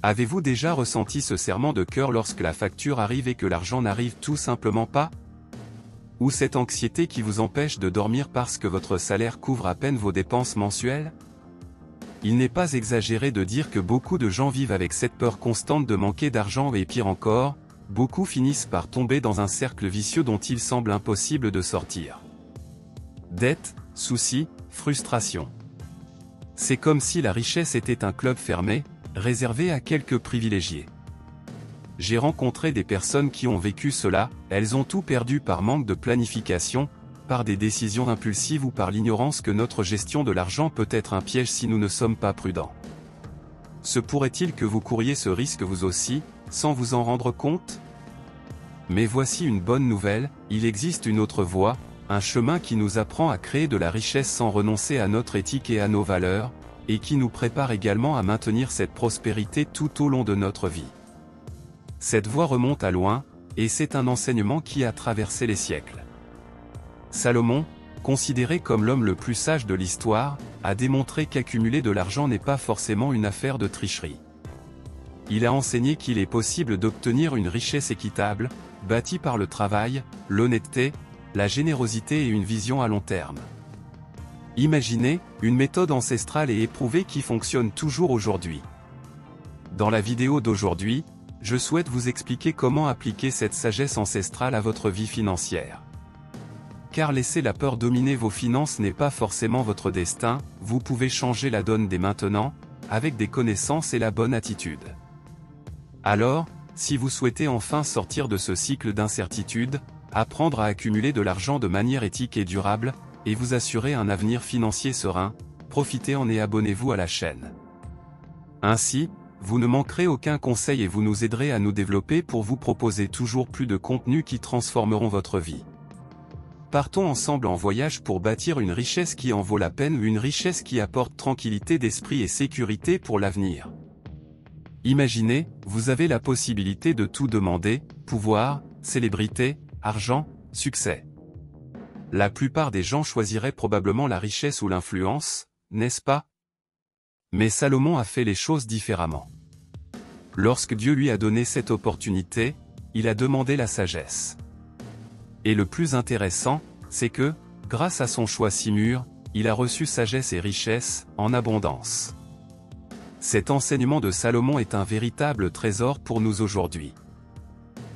Avez-vous déjà ressenti ce serrement de cœur lorsque la facture arrive et que l'argent n'arrive tout simplement pas? Ou cette anxiété qui vous empêche de dormir parce que votre salaire couvre à peine vos dépenses mensuelles? Il n'est pas exagéré de dire que beaucoup de gens vivent avec cette peur constante de manquer d'argent et pire encore, beaucoup finissent par tomber dans un cercle vicieux dont il semble impossible de sortir. Dettes, soucis, frustration. C'est comme si la richesse était un club fermé, réservé à quelques privilégiés. J'ai rencontré des personnes qui ont vécu cela, elles ont tout perdu par manque de planification, par des décisions impulsives ou par l'ignorance que notre gestion de l'argent peut être un piège si nous ne sommes pas prudents. Se pourrait-il que vous couriez ce risque vous aussi, sans vous en rendre compte? Mais voici une bonne nouvelle, il existe une autre voie, un chemin qui nous apprend à créer de la richesse sans renoncer à notre éthique et à nos valeurs, et qui nous prépare également à maintenir cette prospérité tout au long de notre vie. Cette voie remonte à loin, et c'est un enseignement qui a traversé les siècles. Salomon, considéré comme l'homme le plus sage de l'histoire, a démontré qu'accumuler de l'argent n'est pas forcément une affaire de tricherie. Il a enseigné qu'il est possible d'obtenir une richesse équitable, bâtie par le travail, l'honnêteté, la générosité et une vision à long terme. Imaginez, une méthode ancestrale et éprouvée qui fonctionne toujours aujourd'hui. Dans la vidéo d'aujourd'hui, je souhaite vous expliquer comment appliquer cette sagesse ancestrale à votre vie financière. Car laisser la peur dominer vos finances n'est pas forcément votre destin, vous pouvez changer la donne dès maintenant, avec des connaissances et la bonne attitude. Alors, si vous souhaitez enfin sortir de ce cycle d'incertitude, apprendre à accumuler de l'argent de manière éthique et durable, et vous assurer un avenir financier serein, profitez-en et abonnez-vous à la chaîne. Ainsi, vous ne manquerez aucun conseil et vous nous aiderez à nous développer pour vous proposer toujours plus de contenus qui transformeront votre vie. Partons ensemble en voyage pour bâtir une richesse qui en vaut la peine, une richesse qui apporte tranquillité d'esprit et sécurité pour l'avenir. Imaginez, vous avez la possibilité de tout demander, pouvoir, célébrité, argent, succès. La plupart des gens choisiraient probablement la richesse ou l'influence, n'est-ce pas? Mais Salomon a fait les choses différemment. Lorsque Dieu lui a donné cette opportunité, il a demandé la sagesse. Et le plus intéressant, c'est que, grâce à son choix si mûr, il a reçu sagesse et richesse, en abondance. Cet enseignement de Salomon est un véritable trésor pour nous aujourd'hui.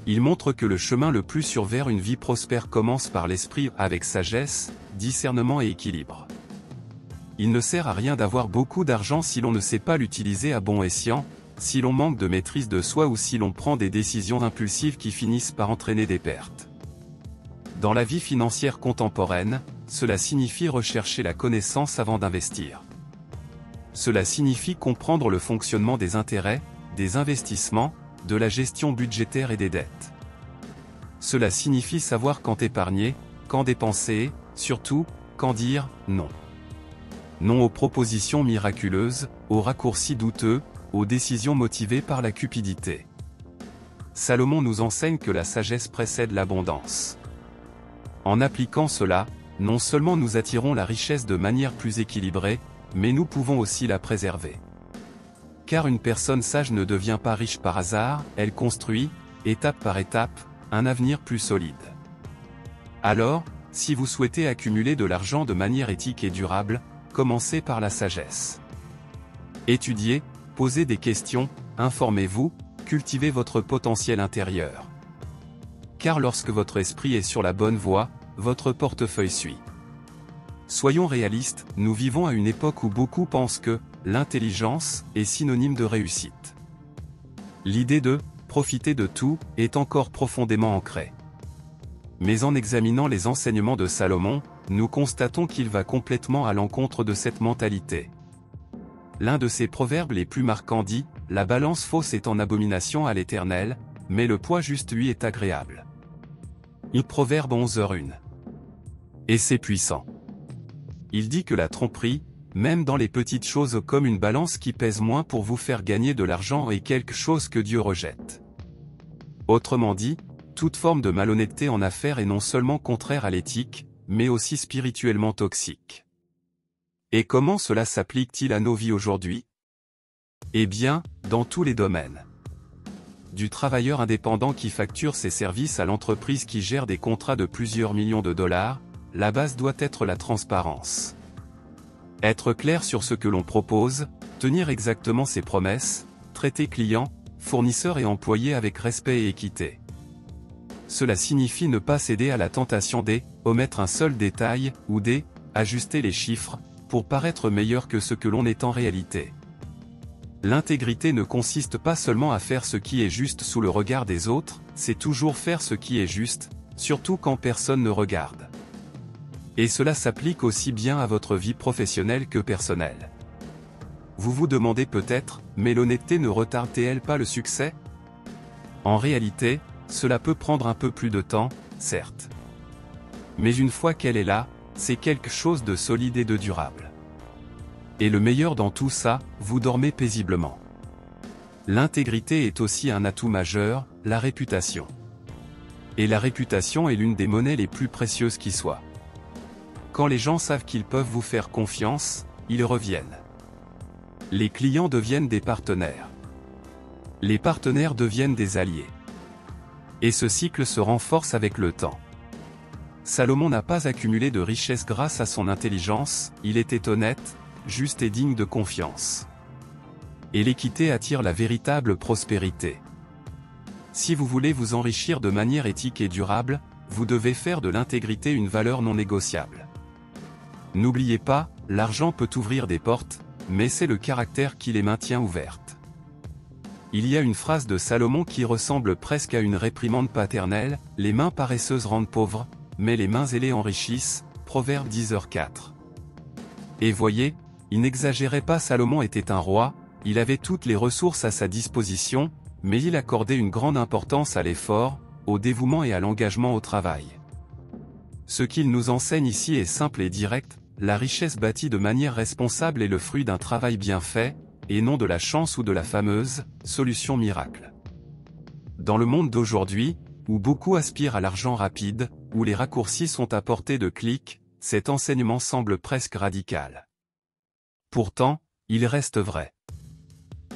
Il montre que le chemin le plus sûr vers une vie prospère commence par l'esprit avec sagesse, discernement et équilibre. Il ne sert à rien d'avoir beaucoup d'argent si l'on ne sait pas l'utiliser à bon escient, si l'on manque de maîtrise de soi ou si l'on prend des décisions impulsives qui finissent par entraîner des pertes. Dans la vie financière contemporaine, cela signifie rechercher la connaissance avant d'investir. Cela signifie comprendre le fonctionnement des intérêts, des investissements, de la gestion budgétaire et des dettes. Cela signifie savoir quand épargner, quand dépenser et, surtout, quand dire « non ». Non aux propositions miraculeuses, aux raccourcis douteux, aux décisions motivées par la cupidité. Salomon nous enseigne que la sagesse précède l'abondance. En appliquant cela, non seulement nous attirons la richesse de manière plus équilibrée, mais nous pouvons aussi la préserver. Car une personne sage ne devient pas riche par hasard, elle construit, étape par étape, un avenir plus solide. Alors, si vous souhaitez accumuler de l'argent de manière éthique et durable, commencez par la sagesse. Étudiez, posez des questions, informez-vous, cultivez votre potentiel intérieur. Car lorsque votre esprit est sur la bonne voie, votre portefeuille suit. Soyons réalistes, nous vivons à une époque où beaucoup pensent que l'intelligence est synonyme de réussite. L'idée de profiter de tout est encore profondément ancrée. Mais en examinant les enseignements de Salomon, nous constatons qu'il va complètement à l'encontre de cette mentalité. L'un de ses proverbes les plus marquants dit « La balance fausse est en abomination à l'Éternel, mais le poids juste lui est agréable. » Proverbe 11h1. Et c'est puissant. Il dit que la tromperie, même dans les petites choses comme une balance qui pèse moins pour vous faire gagner de l'argent est quelque chose que Dieu rejette. Autrement dit, toute forme de malhonnêteté en affaires est non seulement contraire à l'éthique, mais aussi spirituellement toxique. Et comment cela s'applique-t-il à nos vies aujourd'hui? Eh bien, dans tous les domaines. Du travailleur indépendant qui facture ses services à l'entreprise qui gère des contrats de plusieurs millions de dollars, la base doit être la transparence. Être clair sur ce que l'on propose, tenir exactement ses promesses, traiter clients, fournisseurs et employés avec respect et équité. Cela signifie ne pas céder à la tentation omettre un seul détail, ou ajuster les chiffres, pour paraître meilleur que ce que l'on est en réalité. L'intégrité ne consiste pas seulement à faire ce qui est juste sous le regard des autres, c'est toujours faire ce qui est juste, surtout quand personne ne regarde. Et cela s'applique aussi bien à votre vie professionnelle que personnelle. Vous vous demandez peut-être, mais l'honnêteté ne retarde-t-elle pas le succès? En réalité, cela peut prendre un peu plus de temps, certes. Mais une fois qu'elle est là, c'est quelque chose de solide et de durable. Et le meilleur dans tout ça, vous dormez paisiblement. L'intégrité est aussi un atout majeur, la réputation. Et la réputation est l'une des monnaies les plus précieuses qui soient. Quand les gens savent qu'ils peuvent vous faire confiance, ils reviennent. Les clients deviennent des partenaires. Les partenaires deviennent des alliés. Et ce cycle se renforce avec le temps. Salomon n'a pas accumulé de richesses grâce à son intelligence, il était honnête, juste et digne de confiance. Et l'équité attire la véritable prospérité. Si vous voulez vous enrichir de manière éthique et durable, vous devez faire de l'intégrité une valeur non négociable. N'oubliez pas, l'argent peut ouvrir des portes, mais c'est le caractère qui les maintient ouvertes. Il y a une phrase de Salomon qui ressemble presque à une réprimande paternelle, « Les mains paresseuses rendent pauvres, mais les mains ailées enrichissent » Proverbe 10h4. Et voyez, il n'exagérait pas, Salomon était un roi, il avait toutes les ressources à sa disposition, mais il accordait une grande importance à l'effort, au dévouement et à l'engagement au travail. Ce qu'il nous enseigne ici est simple et direct, la richesse bâtie de manière responsable est le fruit d'un travail bien fait, et non de la chance ou de la fameuse « solution miracle ». Dans le monde d'aujourd'hui, où beaucoup aspirent à l'argent rapide, où les raccourcis sont à portée de clics, cet enseignement semble presque radical. Pourtant, il reste vrai.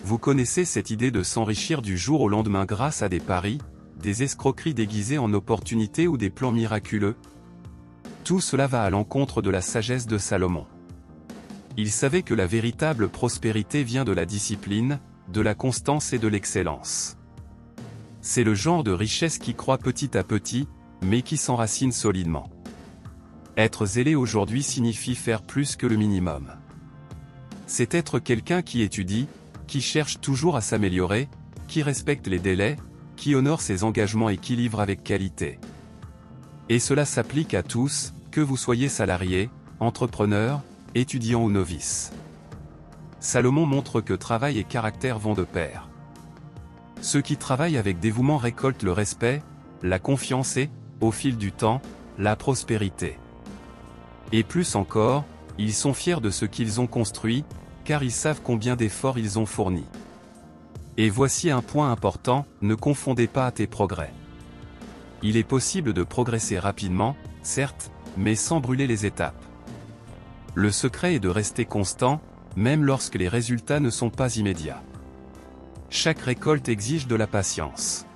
Vous connaissez cette idée de s'enrichir du jour au lendemain grâce à des paris, des escroqueries déguisées en opportunités ou des plans miraculeux? Tout cela va à l'encontre de la sagesse de Salomon. Il savait que la véritable prospérité vient de la discipline, de la constance et de l'excellence. C'est le genre de richesse qui croît petit à petit, mais qui s'enracine solidement. Être zélé aujourd'hui signifie faire plus que le minimum. C'est être quelqu'un qui étudie, qui cherche toujours à s'améliorer, qui respecte les délais, qui honore ses engagements et qui livre avec qualité. Et cela s'applique à tous, que vous soyez salarié, entrepreneur, étudiant ou novice. Salomon montre que travail et caractère vont de pair. Ceux qui travaillent avec dévouement récoltent le respect, la confiance et, au fil du temps, la prospérité. Et plus encore, ils sont fiers de ce qu'ils ont construit, car ils savent combien d'efforts ils ont fournis. Et voici un point important, ne confondez pas tes progrès. Il est possible de progresser rapidement, certes, mais sans brûler les étapes. Le secret est de rester constant, même lorsque les résultats ne sont pas immédiats. Chaque récolte exige de la patience.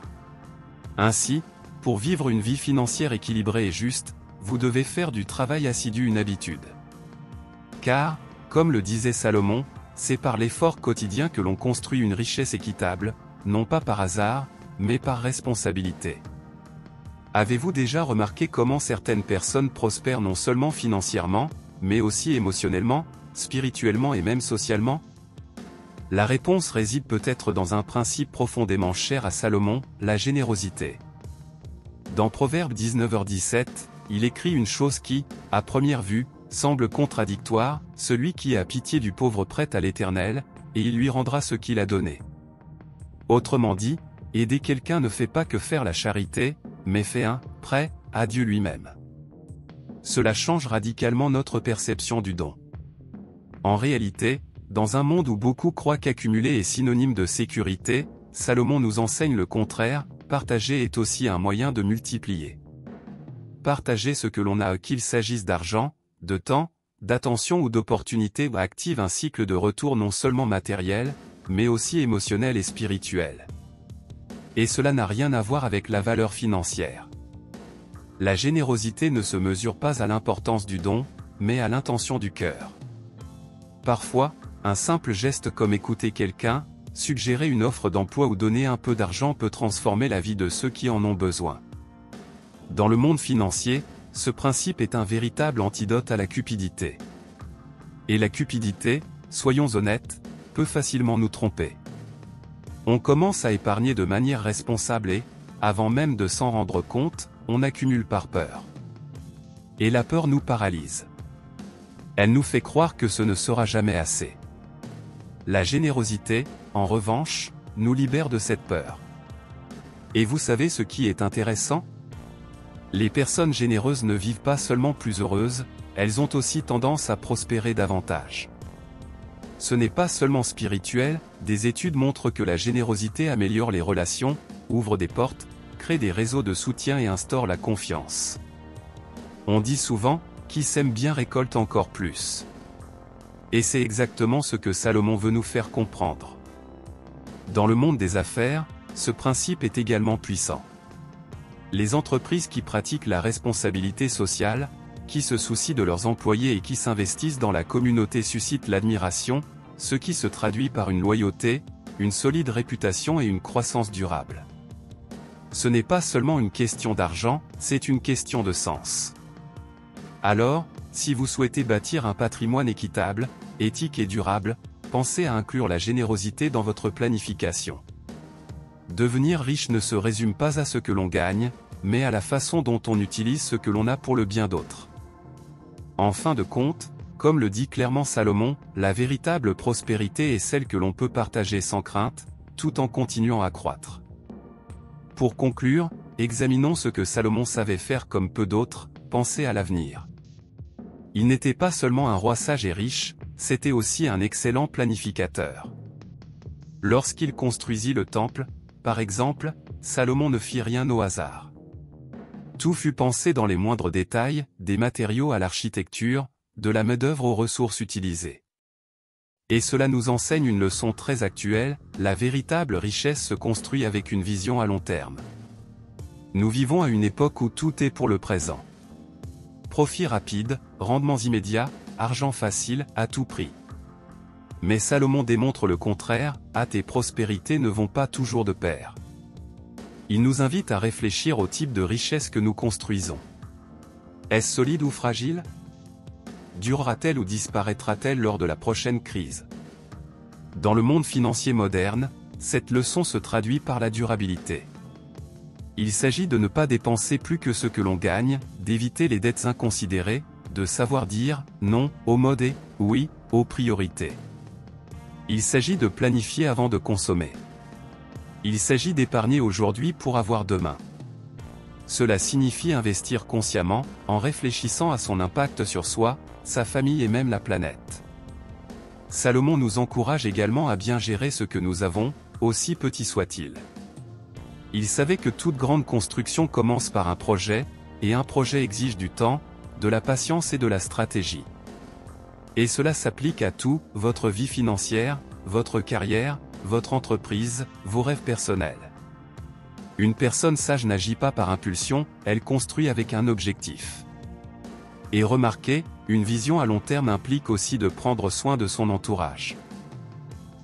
Ainsi, pour vivre une vie financière équilibrée et juste, vous devez faire du travail assidu une habitude. Car, comme le disait Salomon, c'est par l'effort quotidien que l'on construit une richesse équitable, non pas par hasard, mais par responsabilité. Avez-vous déjà remarqué comment certaines personnes prospèrent non seulement financièrement, mais aussi émotionnellement, spirituellement et même socialement? La réponse réside peut-être dans un principe profondément cher à Salomon, la générosité. Dans Proverbe 19h17, il écrit une chose qui, à première vue, semble contradictoire, celui qui a pitié du pauvre prête à l'Éternel, et il lui rendra ce qu'il a donné. Autrement dit, aider quelqu'un ne fait pas que faire la charité, mais fait un prêt à Dieu lui-même. Cela change radicalement notre perception du don. En réalité, dans un monde où beaucoup croient qu'accumuler est synonyme de sécurité, Salomon nous enseigne le contraire, partager est aussi un moyen de multiplier. Partager ce que l'on a, qu'il s'agisse d'argent, de temps, d'attention ou d'opportunités, active un cycle de retour non seulement matériel, mais aussi émotionnelle et spirituelle. Et cela n'a rien à voir avec la valeur financière. La générosité ne se mesure pas à l'importance du don, mais à l'intention du cœur. Parfois, un simple geste comme écouter quelqu'un, suggérer une offre d'emploi ou donner un peu d'argent peut transformer la vie de ceux qui en ont besoin. Dans le monde financier, ce principe est un véritable antidote à la cupidité. Et la cupidité, soyons honnêtes, peut facilement nous tromper. On commence à épargner de manière responsable et, avant même de s'en rendre compte, on accumule par peur. Et la peur nous paralyse. Elle nous fait croire que ce ne sera jamais assez. La générosité, en revanche, nous libère de cette peur. Et vous savez ce qui est intéressant ? Les personnes généreuses ne vivent pas seulement plus heureuses, elles ont aussi tendance à prospérer davantage. Ce n'est pas seulement spirituel, des études montrent que la générosité améliore les relations, ouvre des portes, crée des réseaux de soutien et instaure la confiance. On dit souvent, qui sème bien récolte encore plus. Et c'est exactement ce que Salomon veut nous faire comprendre. Dans le monde des affaires, ce principe est également puissant. Les entreprises qui pratiquent la responsabilité sociale, qui se soucient de leurs employés et qui s'investissent dans la communauté suscitent l'admiration, ce qui se traduit par une loyauté, une solide réputation et une croissance durable. Ce n'est pas seulement une question d'argent, c'est une question de sens. Alors, si vous souhaitez bâtir un patrimoine équitable, éthique et durable, pensez à inclure la générosité dans votre planification. Devenir riche ne se résume pas à ce que l'on gagne, mais à la façon dont on utilise ce que l'on a pour le bien d'autres. En fin de compte, comme le dit clairement Salomon, la véritable prospérité est celle que l'on peut partager sans crainte, tout en continuant à croître. Pour conclure, examinons ce que Salomon savait faire comme peu d'autres, penser à l'avenir. Il n'était pas seulement un roi sage et riche, c'était aussi un excellent planificateur. Lorsqu'il construisit le temple, par exemple, Salomon ne fit rien au hasard. Tout fut pensé dans les moindres détails, des matériaux à l'architecture, de la main-d'œuvre aux ressources utilisées. Et cela nous enseigne une leçon très actuelle, la véritable richesse se construit avec une vision à long terme. Nous vivons à une époque où tout est pour le présent. Profit rapide, rendements immédiats, argent facile, à tout prix. Mais Salomon démontre le contraire, hâte et prospérité ne vont pas toujours de pair. Il nous invite à réfléchir au type de richesse que nous construisons. Est-ce solide ou fragile ? Durera-t-elle ou disparaîtra-t-elle lors de la prochaine crise ? Dans le monde financier moderne, cette leçon se traduit par la durabilité. Il s'agit de ne pas dépenser plus que ce que l'on gagne, d'éviter les dettes inconsidérées, de savoir dire « non » aux modes et « oui » aux priorités. Il s'agit de planifier avant de consommer. Il s'agit d'épargner aujourd'hui pour avoir demain. Cela signifie investir consciemment, en réfléchissant à son impact sur soi, sa famille et même la planète. Salomon nous encourage également à bien gérer ce que nous avons, aussi petit soit-il. Il savait que toute grande construction commence par un projet, et un projet exige du temps, de la patience et de la stratégie. Et cela s'applique à tout, votre vie financière, votre carrière, votre entreprise, vos rêves personnels. Une personne sage n'agit pas par impulsion, elle construit avec un objectif. Et remarquez, une vision à long terme implique aussi de prendre soin de son entourage.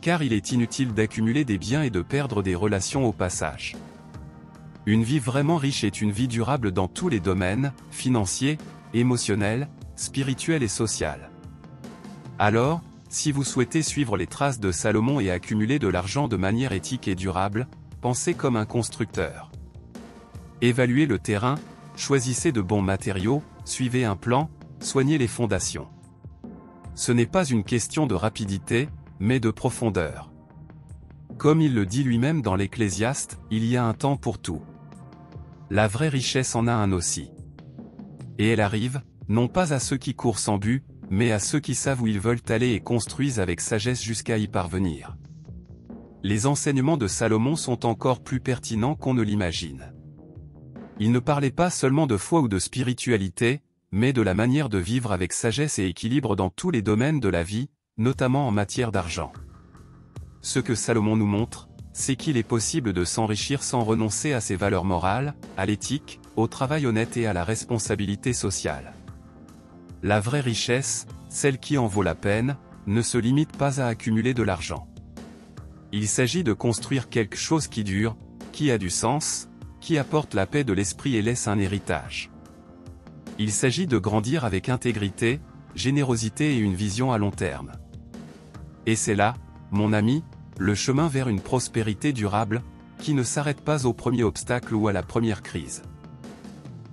Car il est inutile d'accumuler des biens et de perdre des relations au passage. Une vie vraiment riche est une vie durable dans tous les domaines, financiers, émotionnels, spirituels et social. Alors, si vous souhaitez suivre les traces de Salomon et accumuler de l'argent de manière éthique et durable, pensez comme un constructeur. Évaluez le terrain, choisissez de bons matériaux, suivez un plan, soignez les fondations. Ce n'est pas une question de rapidité, mais de profondeur. Comme il le dit lui-même dans l'Ecclésiaste, il y a un temps pour tout. La vraie richesse en a un aussi. Et elle arrive, non pas à ceux qui courent sans but, mais à ceux qui savent où ils veulent aller et construisent avec sagesse jusqu'à y parvenir. Les enseignements de Salomon sont encore plus pertinents qu'on ne l'imagine. Il ne parlait pas seulement de foi ou de spiritualité, mais de la manière de vivre avec sagesse et équilibre dans tous les domaines de la vie, notamment en matière d'argent. ce que Salomon nous montre, c'est qu'il est possible de s'enrichir sans renoncer à ses valeurs morales, à l'éthique, au travail honnête et à la responsabilité sociale. La vraie richesse, celle qui en vaut la peine, ne se limite pas à accumuler de l'argent. Il s'agit de construire quelque chose qui dure, qui a du sens, qui apporte la paix de l'esprit et laisse un héritage. Il s'agit de grandir avec intégrité, générosité et une vision à long terme. Et c'est là, mon ami, le chemin vers une prospérité durable, qui ne s'arrête pas au premier obstacle ou à la première crise.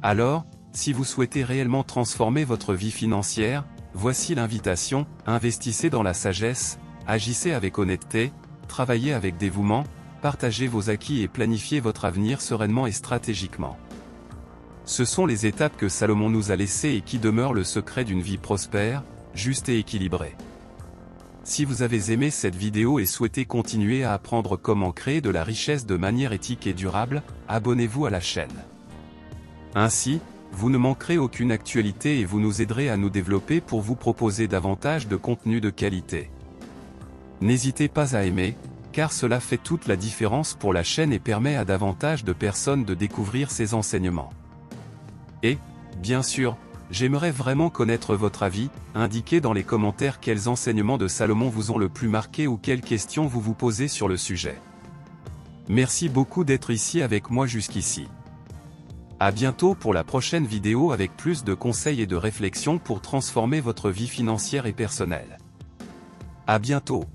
Alors, si vous souhaitez réellement transformer votre vie financière, voici l'invitation: investissez dans la sagesse, agissez avec honnêteté, travaillez avec dévouement, partagez vos acquis et planifiez votre avenir sereinement et stratégiquement. Ce sont les étapes que Salomon nous a laissées et qui demeurent le secret d'une vie prospère, juste et équilibrée. Si vous avez aimé cette vidéo et souhaitez continuer à apprendre comment créer de la richesse de manière éthique et durable, abonnez-vous à la chaîne. Ainsi, vous ne manquerez aucune actualité et vous nous aiderez à nous développer pour vous proposer davantage de contenu de qualité. N'hésitez pas à aimer, car cela fait toute la différence pour la chaîne et permet à davantage de personnes de découvrir ces enseignements. Et, bien sûr, j'aimerais vraiment connaître votre avis. Indiquez dans les commentaires quels enseignements de Salomon vous ont le plus marqué ou quelles questions vous vous posez sur le sujet. Merci beaucoup d'être ici avec moi jusqu'ici. À bientôt pour la prochaine vidéo avec plus de conseils et de réflexions pour transformer votre vie financière et personnelle. À bientôt.